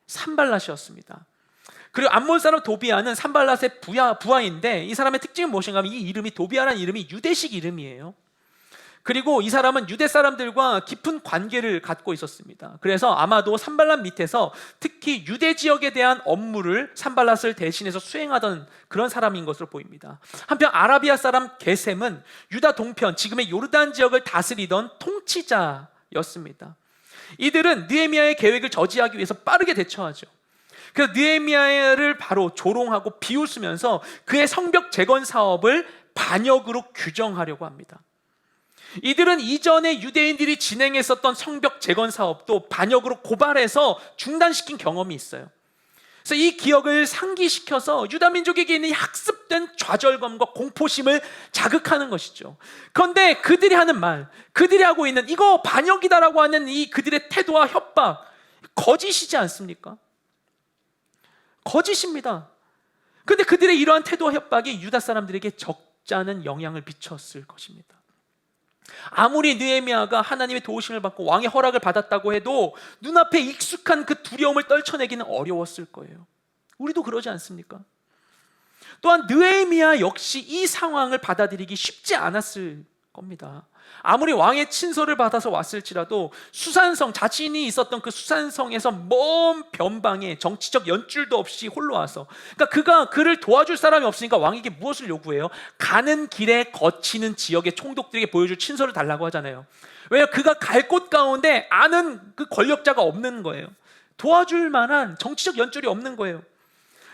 산발랏이었습니다. 그리고 암몬 사람 도비아는 산발랏의 부하인데 이 사람의 특징은 무엇인가 하면 이 이름이 도비아라는 이름이 유대식 이름이에요. 그리고 이 사람은 유대 사람들과 깊은 관계를 갖고 있었습니다. 그래서 아마도 산발랏 밑에서 특히 유대 지역에 대한 업무를 산발랏을 대신해서 수행하던 그런 사람인 것으로 보입니다. 한편 아라비아 사람 게셈은 유다 동편 지금의 요르단 지역을 다스리던 통치자였습니다. 이들은 느헤미야의 계획을 저지하기 위해서 빠르게 대처하죠. 그래서 느헤미야를 바로 조롱하고 비웃으면서 그의 성벽 재건 사업을 반역으로 규정하려고 합니다. 이들은 이전에 유대인들이 진행했었던 성벽 재건 사업도 반역으로 고발해서 중단시킨 경험이 있어요. 그래서 이 기억을 상기시켜서 유다 민족에게 있는 학습된 좌절감과 공포심을 자극하는 것이죠. 그런데 그들이 하는 말, 그들이 하고 있는 이거 반역이다라고 하는 이 그들의 태도와 협박, 거짓이지 않습니까? 거짓입니다. 그런데 그들의 이러한 태도와 협박이 유다 사람들에게 적잖은 영향을 미쳤을 것입니다. 아무리 느헤미야가 하나님의 도우심을 받고 왕의 허락을 받았다고 해도 눈앞에 익숙한 그 두려움을 떨쳐내기는 어려웠을 거예요. 우리도 그러지 않습니까? 또한 느헤미야 역시 이 상황을 받아들이기 쉽지 않았을 겁니다. 아무리 왕의 친서를 받아서 왔을지라도 수산성, 자신이 있었던 그 수산성에서 먼 변방에 정치적 연줄도 없이 홀로 와서, 그러니까 그를 도와줄 사람이 없으니까 왕에게 무엇을 요구해요? 가는 길에 거치는 지역의 총독들에게 보여줄 친서를 달라고 하잖아요. 왜냐하면 그가 갈 곳 가운데 아는 그 권력자가 없는 거예요. 도와줄 만한 정치적 연줄이 없는 거예요.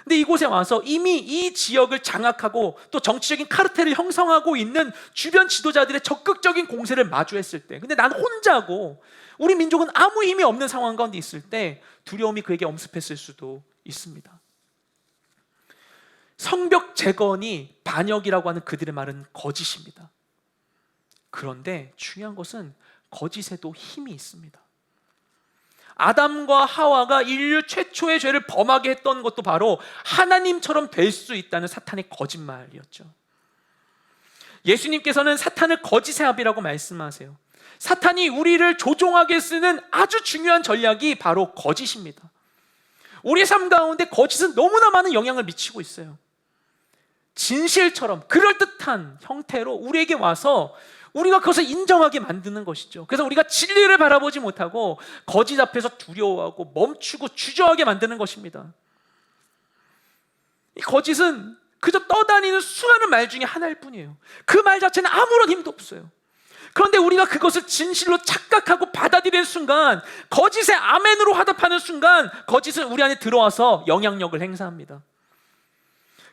근데 이곳에 와서 이미 이 지역을 장악하고 또 정치적인 카르텔을 형성하고 있는 주변 지도자들의 적극적인 공세를 마주했을 때, 근데 난 혼자고 우리 민족은 아무 힘이 없는 상황 가운데 있을 때 두려움이 그에게 엄습했을 수도 있습니다. 성벽 재건이 반역이라고 하는 그들의 말은 거짓입니다. 그런데 중요한 것은 거짓에도 힘이 있습니다. 아담과 하와가 인류 최초의 죄를 범하게 했던 것도 바로 하나님처럼 될 수 있다는 사탄의 거짓말이었죠. 예수님께서는 사탄을 거짓의 아비라고 말씀하세요. 사탄이 우리를 조종하게 쓰는 아주 중요한 전략이 바로 거짓입니다. 우리의 삶 가운데 거짓은 너무나 많은 영향을 미치고 있어요. 진실처럼 그럴듯한 형태로 우리에게 와서 우리가 그것을 인정하게 만드는 것이죠. 그래서 우리가 진리를 바라보지 못하고 거짓 앞에서 두려워하고 멈추고 주저하게 만드는 것입니다. 이 거짓은 그저 떠다니는 수많은 말 중에 하나일 뿐이에요. 그 말 자체는 아무런 힘도 없어요. 그런데 우리가 그것을 진실로 착각하고 받아들이는 순간, 거짓의 아멘으로 화답하는 순간 거짓은 우리 안에 들어와서 영향력을 행사합니다.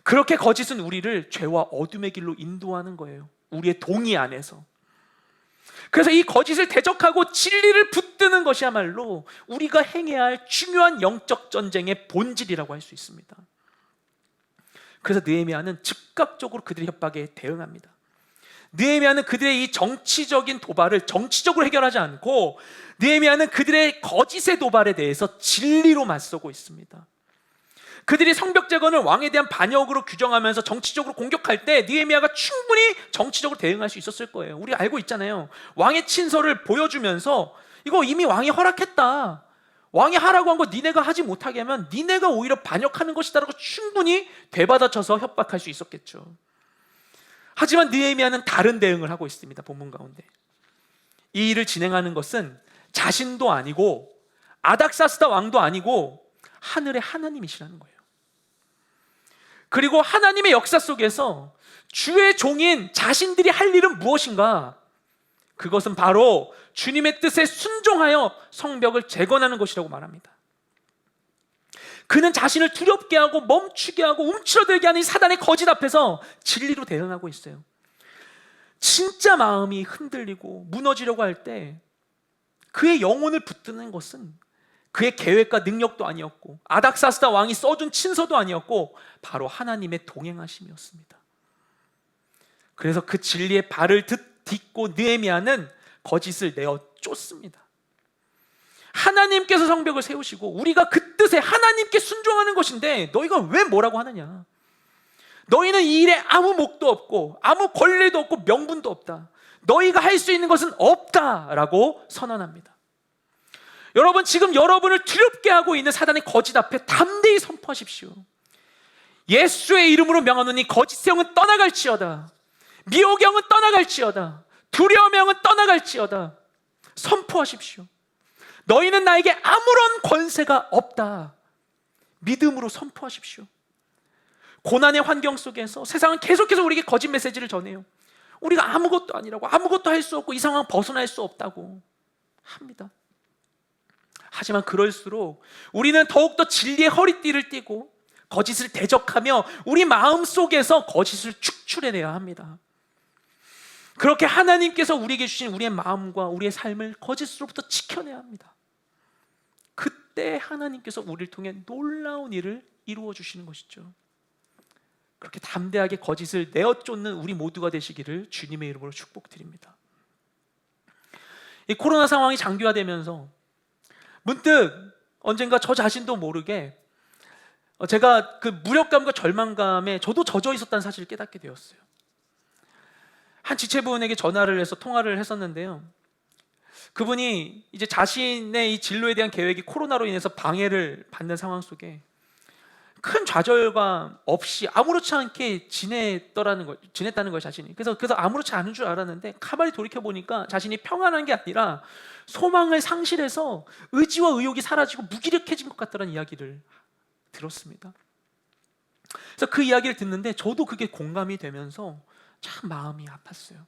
그렇게 거짓은 우리를 죄와 어둠의 길로 인도하는 거예요. 우리의 동의 안에서. 그래서 이 거짓을 대적하고 진리를 붙드는 것이야말로 우리가 행해야 할 중요한 영적 전쟁의 본질이라고 할 수 있습니다. 그래서 느헤미야는 즉각적으로 그들의 협박에 대응합니다. 느헤미야는 그들의 이 정치적인 도발을 정치적으로 해결하지 않고 느헤미야는 그들의 거짓의 도발에 대해서 진리로 맞서고 있습니다. 그들이 성벽 재건을 왕에 대한 반역으로 규정하면서 정치적으로 공격할 때 느헤미야가 충분히 정치적으로 대응할 수 있었을 거예요. 우리 알고 있잖아요. 왕의 친서를 보여주면서 이거 이미 왕이 허락했다. 왕이 하라고 한 거 니네가 하지 못하게 하면 니네가 오히려 반역하는 것이다라고 충분히 되받아쳐서 협박할 수 있었겠죠. 하지만 느헤미야는 다른 대응을 하고 있습니다. 본문 가운데. 이 일을 진행하는 것은 자신도 아니고 아닥사스다 왕도 아니고 하늘의 하나님이시라는 거예요. 그리고 하나님의 역사 속에서 주의 종인 자신들이 할 일은 무엇인가? 그것은 바로 주님의 뜻에 순종하여 성벽을 재건하는 것이라고 말합니다. 그는 자신을 두렵게 하고 멈추게 하고 움츠러들게 하는 이 사단의 거짓 앞에서 진리로 대응하고 있어요. 진짜 마음이 흔들리고 무너지려고 할 때 그의 영혼을 붙드는 것은 그의 계획과 능력도 아니었고 아닥사스다 왕이 써준 친서도 아니었고 바로 하나님의 동행하심이었습니다. 그래서 그 진리의 발을 딛고 느헤미야는 거짓을 내어 쫓습니다. 하나님께서 성벽을 세우시고 우리가 그 뜻에 하나님께 순종하는 것인데 너희가 왜 뭐라고 하느냐? 너희는 이 일에 아무 목도 없고 아무 권리도 없고 명분도 없다. 너희가 할 수 있는 것은 없다라고 선언합니다. 여러분, 지금 여러분을 두렵게 하고 있는 사단의 거짓 앞에 담대히 선포하십시오. 예수의 이름으로 명하노니 거짓의 영은 떠나갈지어다. 미혹의 영은 떠나갈지어다. 두려움의 영은 떠나갈지어다. 선포하십시오. 너희는 나에게 아무런 권세가 없다. 믿음으로 선포하십시오. 고난의 환경 속에서 세상은 계속해서 우리에게 거짓 메시지를 전해요. 우리가 아무것도 아니라고, 아무것도 할 수 없고 이 상황 벗어날 수 없다고 합니다. 하지만 그럴수록 우리는 더욱더 진리의 허리띠를 띠고 거짓을 대적하며 우리 마음 속에서 거짓을 축출해내야 합니다. 그렇게 하나님께서 우리에게 주신 우리의 마음과 우리의 삶을 거짓으로부터 지켜내야 합니다. 그때 하나님께서 우리를 통해 놀라운 일을 이루어 주시는 것이죠. 그렇게 담대하게 거짓을 내어쫓는 우리 모두가 되시기를 주님의 이름으로 축복드립니다. 이 코로나 상황이 장기화되면서 문득 언젠가 저 자신도 모르게 제가 그 무력감과 절망감에 저도 젖어 있었다는 사실을 깨닫게 되었어요. 한 지체분에게 전화를 해서 통화를 했었는데요. 그분이 이제 자신의 이 진로에 대한 계획이 코로나로 인해서 방해를 받는 상황 속에 큰 좌절감 없이 아무렇지 않게 지냈다는 거예요, 자신이. 그래서 아무렇지 않은 줄 알았는데 가만히 돌이켜 보니까 자신이 평안한 게 아니라 소망을 상실해서 의지와 의욕이 사라지고 무기력해진 것 같다는 이야기를 들었습니다. 그래서 그 이야기를 듣는데 저도 그게 공감이 되면서 참 마음이 아팠어요.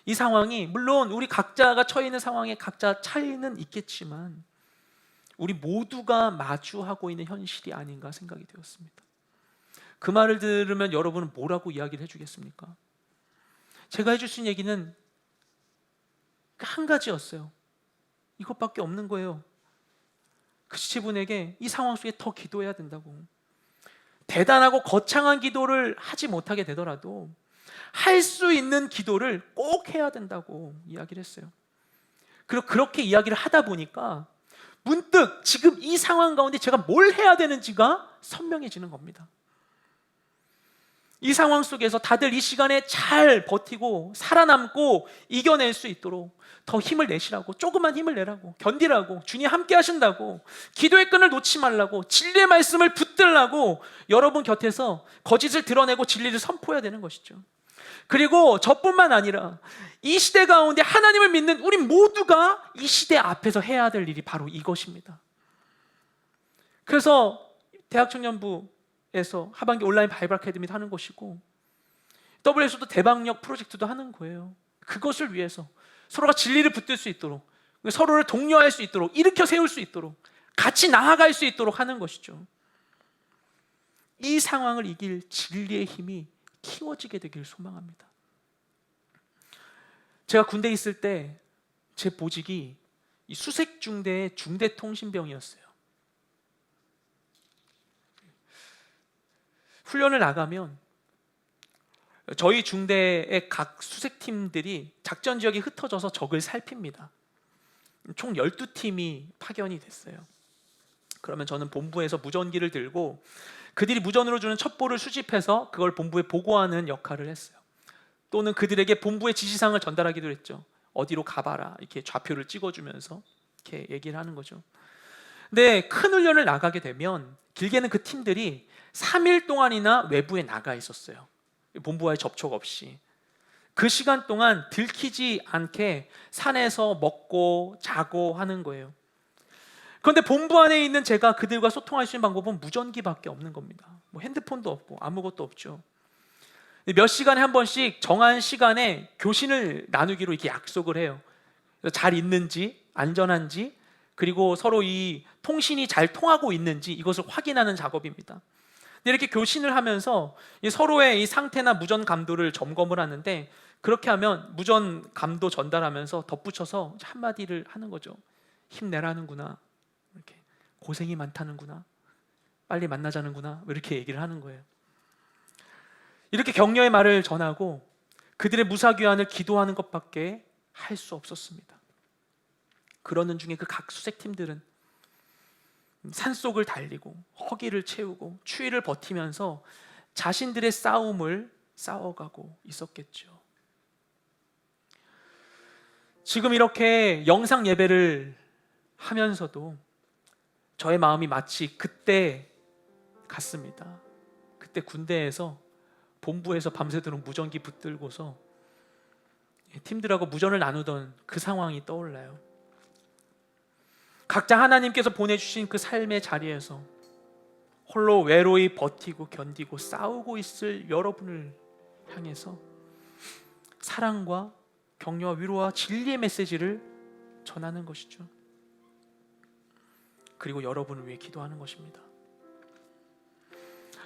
이 상황이 물론 우리 각자가 처해 있는 상황에 각자 차이는 있겠지만 우리 모두가 마주하고 있는 현실이 아닌가 생각이 되었습니다. 그 말을 들으면 여러분은 뭐라고 이야기를 해주겠습니까? 제가 해줄 수 있는 얘기는 한 가지였어요. 이것밖에 없는 거예요. 그 지체분에게 이 상황 속에 더 기도해야 된다고. 대단하고 거창한 기도를 하지 못하게 되더라도 할 수 있는 기도를 꼭 해야 된다고 이야기를 했어요. 그리고 그렇게 이야기를 하다 보니까 문득 지금 이 상황 가운데 제가 뭘 해야 되는지가 선명해지는 겁니다. 이 상황 속에서 다들 이 시간에 잘 버티고 살아남고 이겨낼 수 있도록 더 힘을 내시라고, 조금만 힘을 내라고, 견디라고, 주님 함께 하신다고, 기도의 끈을 놓지 말라고, 진리의 말씀을 붙들라고 여러분 곁에서 거짓을 드러내고 진리를 선포해야 되는 것이죠. 그리고 저뿐만 아니라 이 시대 가운데 하나님을 믿는 우리 모두가 이 시대 앞에서 해야 될 일이 바로 이것입니다. 그래서 대학청년부에서 하반기 온라인 바이블 아카데미도 하는 것이고 WS도 대방역 프로젝트도 하는 거예요. 그것을 위해서 서로가 진리를 붙들 수 있도록, 서로를 독려할 수 있도록, 일으켜 세울 수 있도록, 같이 나아갈 수 있도록 하는 것이죠. 이 상황을 이길 진리의 힘이 키워지게 되길 소망합니다. 제가 군대에 있을 때 제 보직이 이 수색중대의 중대통신병이었어요. 훈련을 나가면 저희 중대의 각 수색팀들이 작전 지역에 흩어져서 적을 살핍니다. 총 12팀이 파견이 됐어요. 그러면 저는 본부에서 무전기를 들고 그들이 무전으로 주는 첩보를 수집해서 그걸 본부에 보고하는 역할을 했어요. 또는 그들에게 본부의 지시사항을 전달하기도 했죠. 어디로 가봐라 이렇게 좌표를 찍어주면서 이렇게 얘기를 하는 거죠. 근데 큰 훈련을 나가게 되면 길게는 그 팀들이 3일 동안이나 외부에 나가 있었어요. 본부와의 접촉 없이. 그 시간 동안 들키지 않게 산에서 먹고 자고 하는 거예요. 그런데 본부 안에 있는 제가 그들과 소통할 수 있는 방법은 무전기밖에 없는 겁니다. 뭐 핸드폰도 없고 아무것도 없죠. 몇 시간에 한 번씩 정한 시간에 교신을 나누기로 이렇게 약속을 해요. 잘 있는지, 안전한지, 그리고 서로 이 통신이 잘 통하고 있는지 이것을 확인하는 작업입니다. 이렇게 교신을 하면서 서로의 이 상태나 무전 감도를 점검을 하는데 그렇게 하면 무전감도 전달하면서 덧붙여서 한마디를 하는 거죠. 힘내라는구나, 이렇게 고생이 많다는구나, 빨리 만나자는구나, 이렇게 얘기를 하는 거예요. 이렇게 격려의 말을 전하고 그들의 무사귀환을 기도하는 것밖에 할 수 없었습니다. 그러는 중에 그 각 수색팀들은 산속을 달리고 허기를 채우고 추위를 버티면서 자신들의 싸움을 싸워가고 있었겠죠. 지금 이렇게 영상 예배를 하면서도 저의 마음이 마치 그때 같습니다. 그때 군대에서 본부에서 밤새도록 무전기 붙들고서 팀들하고 무전을 나누던 그 상황이 떠올라요. 각자 하나님께서 보내주신 그 삶의 자리에서 홀로 외로이 버티고 견디고 싸우고 있을 여러분을 향해서 사랑과 격려와 위로와 진리의 메시지를 전하는 것이죠. 그리고 여러분을 위해 기도하는 것입니다.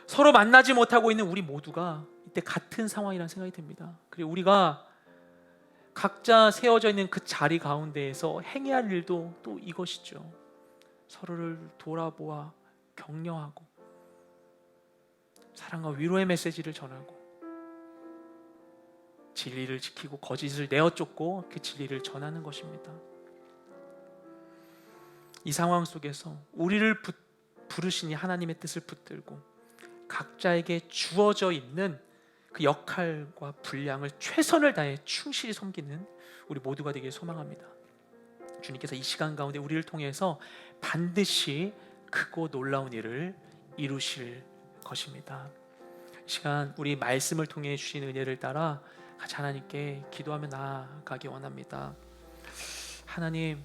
서로 만나지 못하고 있는 우리 모두가 이때 같은 상황이라는 생각이 듭니다. 그리고 우리가 각자 세워져 있는 그 자리 가운데에서 행해야 할 일도 또 이것이죠. 서로를 돌아보아 격려하고 사랑과 위로의 메시지를 전하고 진리를 지키고 거짓을 내어쫓고 그 진리를 전하는 것입니다. 이 상황 속에서 우리를 부르시니 하나님의 뜻을 붙들고 각자에게 주어져 있는 그 역할과 분량을 최선을 다해 충실히 섬기는 우리 모두가 되길 소망합니다. 주님께서 이 시간 가운데 우리를 통해서 반드시 크고 놀라운 일을 이루실 것입니다. 이 시간 우리 말씀을 통해 주신 은혜를 따라 같이 하나님께 기도하며 나아가기 원합니다. 하나님,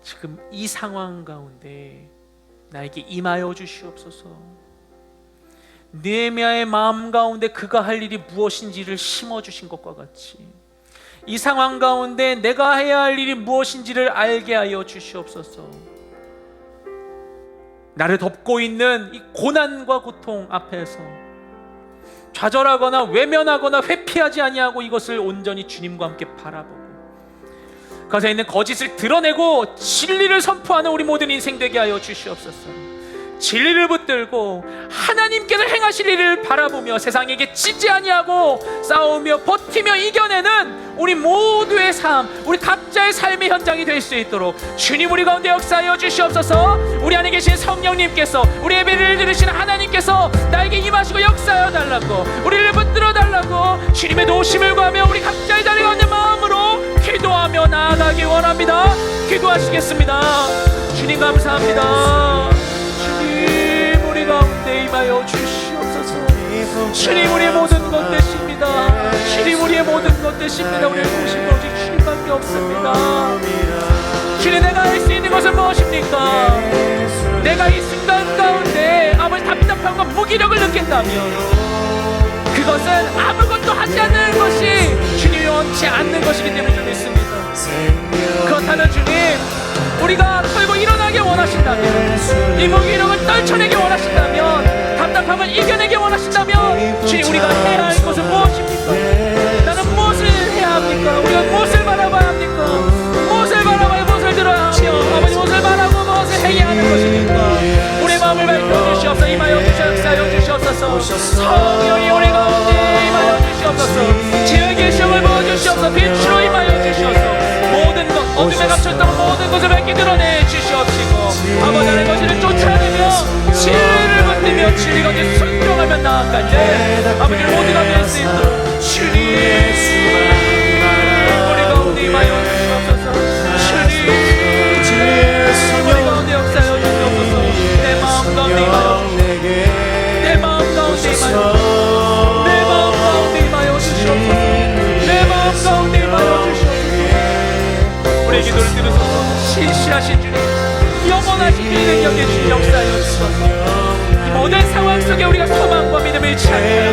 지금 이 상황 가운데 나에게 임하여 주시옵소서. 느헤미야의 마음 가운데 그가 할 일이 무엇인지를 심어주신 것과 같이 이 상황 가운데 내가 해야 할 일이 무엇인지를 알게 하여 주시옵소서. 나를 덮고 있는 이 고난과 고통 앞에서 좌절하거나 외면하거나 회피하지 아니하고 이것을 온전히 주님과 함께 바라보고 그것에 있는 거짓을 드러내고 진리를 선포하는 우리 모든 인생 되게 하여 주시옵소서. 진리를 붙들고 하나님께서 행하실 일을 바라보며 세상에게 지지 아니하고 싸우며 버티며 이겨내는 우리 모두의 삶, 우리 각자의 삶의 현장이 될 수 있도록 주님 우리 가운데 역사하여 주시옵소서. 우리 안에 계신 성령님께서, 우리 예배를 들으시는 하나님께서 나에게 임하시고 역사하여 달라고, 우리를 붙들어 달라고 주님의 도우심을 구하며 우리 각자의 자리 가운데 마음으로 기도하며 나아가기 원합니다. 기도하시겠습니다. 주님 감사합니다. 주님 우리 가운데 임하여 주시옵소서. 주님 우리의 모든 것 되십니다. 주님 우리의 모든 것 되십니다. 우리의 도우심 오직 주님밖에 없습니다. 주님 내가 할 수 있는 것은 무엇입니까? 내가 이 순간 가운데 아무리 답답함과 무기력을 느낀다면 그것은 아무것도 하지 않는 것이 주님이 원치 않는 것이기 때문에 좀 믿습니다. 그렇다면 주님 우리가 털고 일어나기 원하신다면 이 무기력을 떨쳐내기 원하신다면 답답함을 이겨내기 원하신다면 주님 우리가 해야 할 것은 무엇입니까? 나는 무엇을 해야 합니까? 우리가 무엇을 바라봐야 합니까? 무엇을 바라봐야 무엇을 들어야 하며 아버지 무엇을 바라고 무엇을 해야 하는 것입니까? 우리의 마음을 밝혀주시옵소서. 임하여 주시옵소서. 주시옵소서. 성령이 우리 가운데 임하여 주시옵소서. 지옥의 시험을 부어주시옵소서. 빛으로 임하여 주시옵소서. 모든 것 어둠에 갇혔던 모든 것을 밝게 드러내 주시옵시고 아버지 하나님 것을 쫓아내며 진리를 붙들며 진리가 이제 순종하며 나아갈 때 아버지를 모두가 될 수 있도록 주님 우리 가운데 임하여 주시옵소서. 주님 우리 가운데 역사하여 주시옵소서. 내 마음 가운데 임하여 내 마음 가운데 임하여 내 마음 가운데 임하여 주시옵소서. 내 마음 가운데 임하여 주시옵소서. 우리의 기도를 들으소서. 신실하신 주님, 영원하신 주의 능력의 주님 역사하여 주소서. 이 모든 상황 속에 우리가 소망과 믿음을 찾게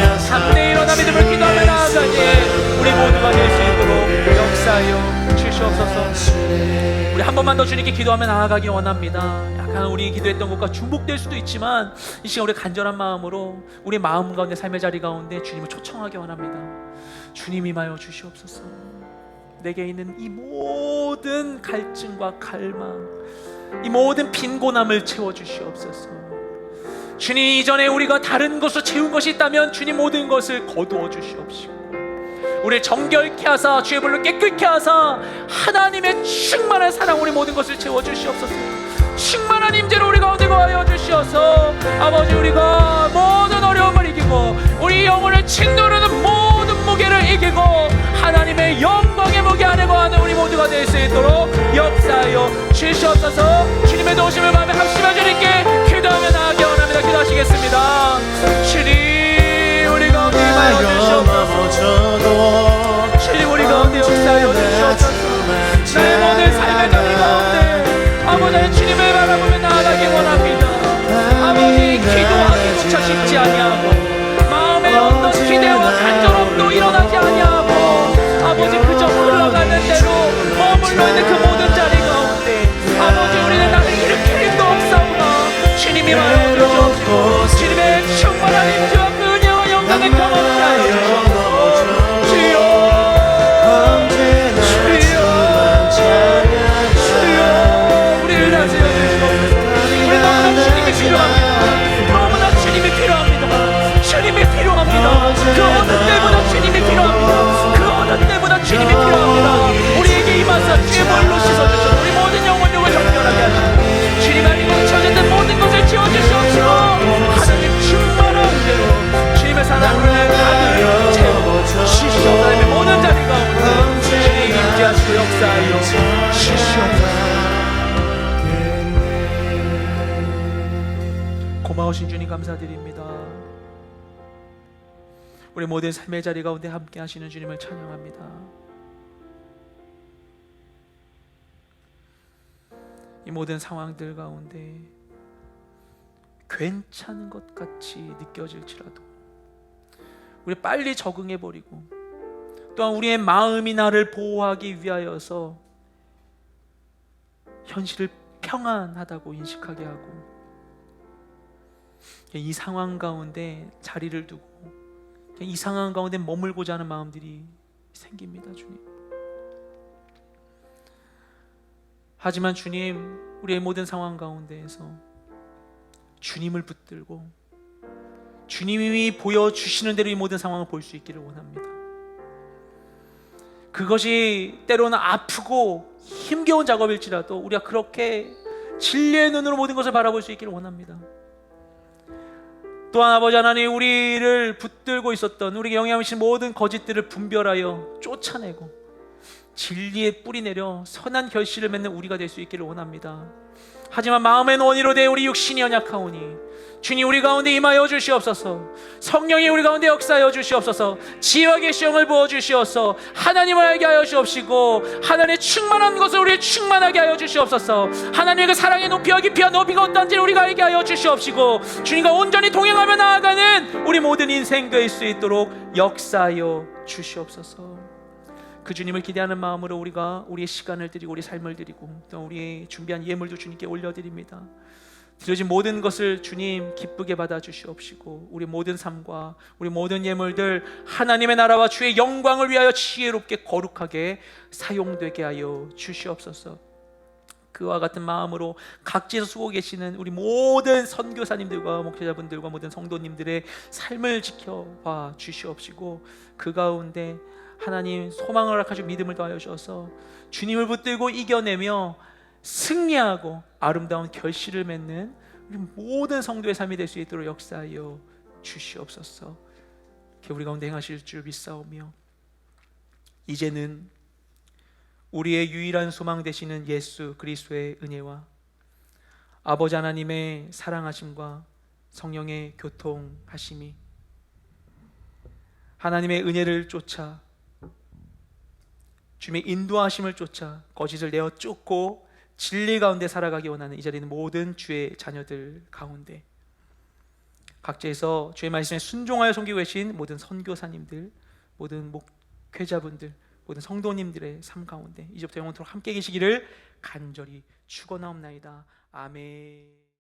하소서. 함께 일어나 믿음을 기도하며 나아가니 우리 모두가 될 수 있도록 역사하여 주시옵소서. 우리 한 번만 더 주님께 기도하며 나아가기 원합니다. 약간 우리 기도했던 것과 중복될 수도 있지만 이 시간 우리 간절한 마음으로 우리 마음 가운데 삶의 자리 가운데 주님을 초청하기 원합니다. 주님 임하여 주시옵소서. 내게 있는 이 모든 갈증과 갈망, 이 모든 빈곤함을 채워주시옵소서. 주님, 이전에 우리가 다른 것으로 채운 것이 있다면 주님 모든 것을 거두어 주시옵시고 우리를 정결케 하사 주의 불로 깨끗게 하사 하나님의 충만한 사랑 우리 모든 것을 채워주시옵소서. 충만한 임재로 우리 가운데 거하여 주시어서 아버지, 우리가 모든 어려움을 이기고 우리 영혼을 짓누르는 모든 무게를 이기고 하나님의 영광의 무게 안에 거하는 우리 모두가 될 수 있도록 역사하여 주시옵소서. 주님의 도우심을 마음에 합심한 주님께 기도하며 나아가기 원합니다. 기도하시겠습니다. 주님, 우리 가운데 임하여 주시옵소서. 주님, 우리 가운데 역사하여 주시옵소서. 나의 모든 삶의 자리 가운데 아버지 주님을 바라보며 나아가기 원합니다. 아버지, 기도하기조차 쉽지 아니하고 마음에 어떤 기대와 간절함도 일어나지 아니하고 아버지, 그저 흘러가는 대로 머물러 있는 그 모든 자리 가운데 아버지, 우리는 나를 일으킬 힘도 없사오나 주님이 말하여 주시옵시고 주님의 충만한 임재와 그 은혜와 영광을 경험하여 주시옵소서. 주여, 우리를 다스려 주시옵소서. 우리 너무나 주님이 필요합니다. 너무나 주님이 필요합니다. 주님이 필요합니다. 그 어느 때보다 주님이 필요합니다. 그 어느 때보다 주님이 필요합니다. 우리에게 임하사 주의 물로 씻어주시고 우리 모든 영혼력을 정결하게 하시고 주님 안에 처졌던 모든 것을 지워주시옵시고 하나님 충만한 은혜로 주님의 사랑을 가득 채워주시옵소서. 하나님의 모든 자리 가운데 주님 임재하시고 역사하여 주시옵소서. 고마우신 주님 감사드립니다. 우리 모든 삶의 자리 가운데 함께 하시는 주님을 찬양합니다. 이 모든 상황들 가운데 괜찮은 것 같이 느껴질지라도 우리 빨리 적응해버리고 또한 우리의 마음이 나를 보호하기 위하여서 현실을 평안하다고 인식하게 하고 이 상황 가운데 자리를 두고 이 상황 가운데 머물고자 하는 마음들이 생깁니다. 주님, 하지만 주님, 우리의 모든 상황 가운데에서 주님을 붙들고 주님이 보여주시는 대로 이 모든 상황을 볼 수 있기를 원합니다. 그것이 때로는 아프고 힘겨운 작업일지라도 우리가 그렇게 진리의 눈으로 모든 것을 바라볼 수 있기를 원합니다. 또한 아버지 하나님, 우리를 붙들고 있었던 우리에게 영향을 미친 모든 거짓들을 분별하여 쫓아내고 진리에 뿌리내려 선한 결실을 맺는 우리가 될 수 있기를 원합니다. 하지만 마음의 원이로 돼 우리 육신이 연약하오니 주님, 우리 가운데 임하여 주시옵소서. 성령이 우리 가운데 역사하여 주시옵소서. 지혜와 계시형을 부어 주시옵소서. 하나님을 알게 하여 주옵시고 하나님의 충만한 것을 우리를 충만하게 하여 주시옵소서. 하나님의 그 사랑의 높이와 깊이와 높이가 어떤지를 우리가 알게 하여 주시옵시고 주님과 온전히 동행하며 나아가는 우리 모든 인생 될 수 있도록 역사하여 주시옵소서. 그 주님을 기대하는 마음으로 우리가 우리의 시간을 드리고 우리 삶을 드리고 또 우리의 준비한 예물도 주님께 올려드립니다. 드려진 모든 것을 주님 기쁘게 받아 주시옵시고 우리 모든 삶과 우리 모든 예물들 하나님의 나라와 주의 영광을 위하여 지혜롭게 거룩하게 사용되게 하여 주시옵소서. 그와 같은 마음으로 각지에서 쓰고 계시는 우리 모든 선교사님들과 목회자분들과 모든 성도님들의 삶을 지켜봐 주시옵시고 그 가운데 하나님 소망을 허락하시고 믿음을 더하여 주셔서 주님을 붙들고 이겨내며 승리하고 아름다운 결실을 맺는 우리 모든 성도의 삶이 될 수 있도록 역사하여 주시옵소서. 이렇게 우리 가운데 행하실 줄 믿사오며 이제는 우리의 유일한 소망 되시는 예수 그리스도의 은혜와 아버지 하나님의 사랑하심과 성령의 교통하심이 하나님의 은혜를 쫓아 주님의 인도하심을 쫓아 거짓을 내어 쫓고 진리 가운데 살아가기 원하는 이 자리에 있는 모든 주의 자녀들 가운데 각지에서 주의 말씀에 순종하여 섬기고 계신 모든 선교사님들, 모든 목회자분들, 모든 성도님들의 삶 가운데 이제부터 영원토록 함께 계시기를 간절히 축원하옵나이다. 아멘.